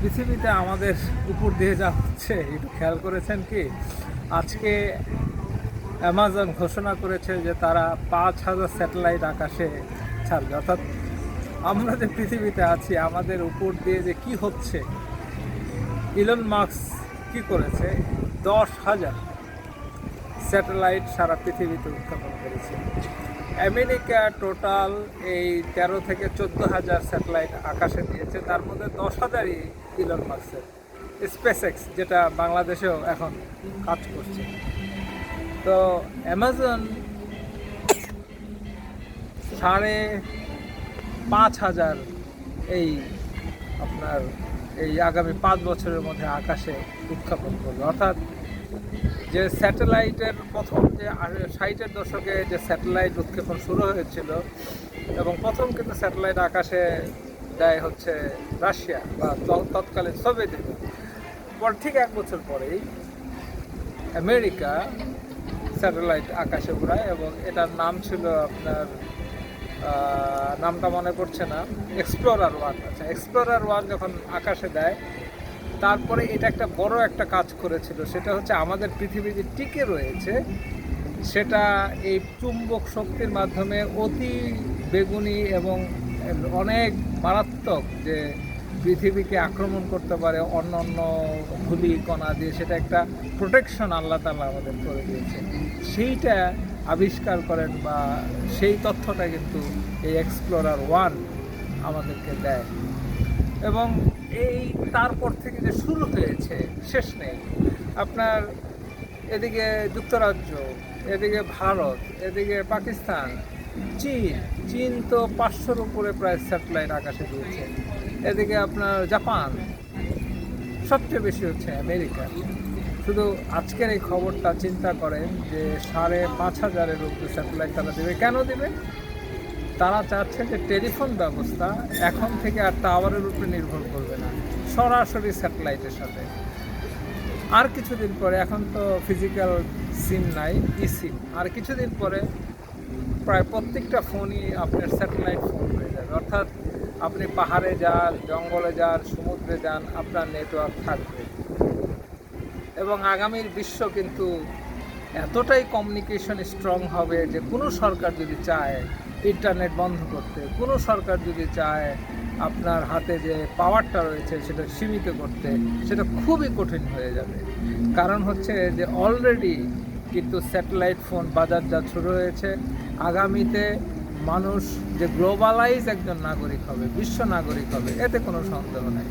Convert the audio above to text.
পৃথিবীতে আমাদের উপর দিয়ে যা হচ্ছে একটু খেয়াল করেছেন কি? আজকে অ্যামাজন ঘোষণা করেছে যে তারা 5,000 স্যাটেলাইট আকাশে ছাড়বে। অর্থাৎ আমরা যে পৃথিবীতে আছি আমাদের উপর দিয়ে যে কি হচ্ছে, ইলন মাস্ক কি করেছে, 10,000 স্যাটেলাইট সারা পৃথিবীতে উৎক্ষেপণ করেছে। আমেরিকা টোটাল এই 13 থেকে 14,000 স্যাটেলাইট আকাশে দিয়েছে, তার মধ্যে 10,000ই ইলন মাস্কের স্পেস এক্স, যেটা বাংলাদেশেও এখন কাজ করছে। তো অ্যামাজন 5,500 এই আপনার এই আগামী 5 বছরের মধ্যে আকাশে উৎক্ষেপণ করবে। অর্থাৎ যে স্যাটেলাইটের প্রথম যে 60-এর দশকে যে স্যাটেলাইট উৎক্ষেপণ শুরু হয়েছিল, এবং প্রথম কিন্তু স্যাটেলাইট আকাশে দেয় হচ্ছে রাশিয়া বা তৎকালীন সোভিয়েত ইউনিয়ন। পর ঠিক 1 বছর পরেই আমেরিকা স্যাটেলাইট আকাশে উড়ায়, এবং এটার নাম ছিল আপনার নামটা মনে পড়ছে না, এক্সপ্লোরার 1। আচ্ছা, এক্সপ্লোরার 1 যখন আকাশে দেয়, তারপরে এটা একটা বড় একটা কাজ করেছিল, সেটা হচ্ছে আমাদের পৃথিবী যে টিকে রয়েছে সেটা এই চুম্বক শক্তির মাধ্যমে অতি বেগুনি এবং অনেক মারাত্মক যে পৃথিবীকে আক্রমণ করতে পারে অন্য অন্য ধূলি কণা দিয়ে, সেটা একটা প্রোটেকশন আল্লাহ তাআলা আমাদের করে দিয়েছে। সেইটা আবিষ্কার করেন বা সেই তথ্যটা কিন্তু এই এক্সপ্লোরার 1 আমাদেরকে দেয়। এবং এই তারপর থেকে যে শুরু হয়েছে শেষ নেই। আপনার এদিকে যুক্তরাজ্য, এদিকে ভারত, এদিকে পাকিস্তান, চীন তো 500-র উপরে প্রায় স্যাটেলাইট আকাশে দিয়েছে। এদিকে আপনার জাপান, সবচেয়ে বেশি হচ্ছে আমেরিকা। শুধু আজকের এই খবরটা চিন্তা করেন যে 5,500-এর উপরে স্যাটেলাইট তারা দেবে। কেন দেবে? তারা চাচ্ছে যে টেলিফোন ব্যবস্থা এখন থেকে আর টাওয়ারের উপরে নির্ভর করবে না, সরাসরি স্যাটেলাইটের সাথে। আর কিছুদিন পরে, এখন তো ফিজিক্যাল সিম নাই, ই সিম, আর কিছুদিন পরে প্রায় প্রত্যেকটা ফোনই আপনার স্যাটেলাইট ফোন হয়ে যাবে। অর্থাৎ আপনি পাহাড়ে যান, জঙ্গলে যান, সমুদ্রে যান, আপনার নেটওয়ার্ক থাকবে। এবং আগামীর বিশ্ব কিন্তু এতটাই কমিউনিকেশন স্ট্রং হবে যে কোনো সরকার যদি চায় ইন্টারনেট বন্ধ করতে, কোনো সরকার যদি চায় আপনার হাতে যে পাওয়ারটা রয়েছে সেটা সীমিত করতে, সেটা খুবই কঠিন হয়ে যাবে। কারণ হচ্ছে যে অলরেডি কিন্তু স্যাটেলাইট ফোন বাজারজাত শুরু হয়েছে। আগামীতে মানুষ যে গ্লোবালাইজ একজন নাগরিক হবে, বিশ্ব নাগরিক হবে, এতে কোনো সন্দেহ নেই।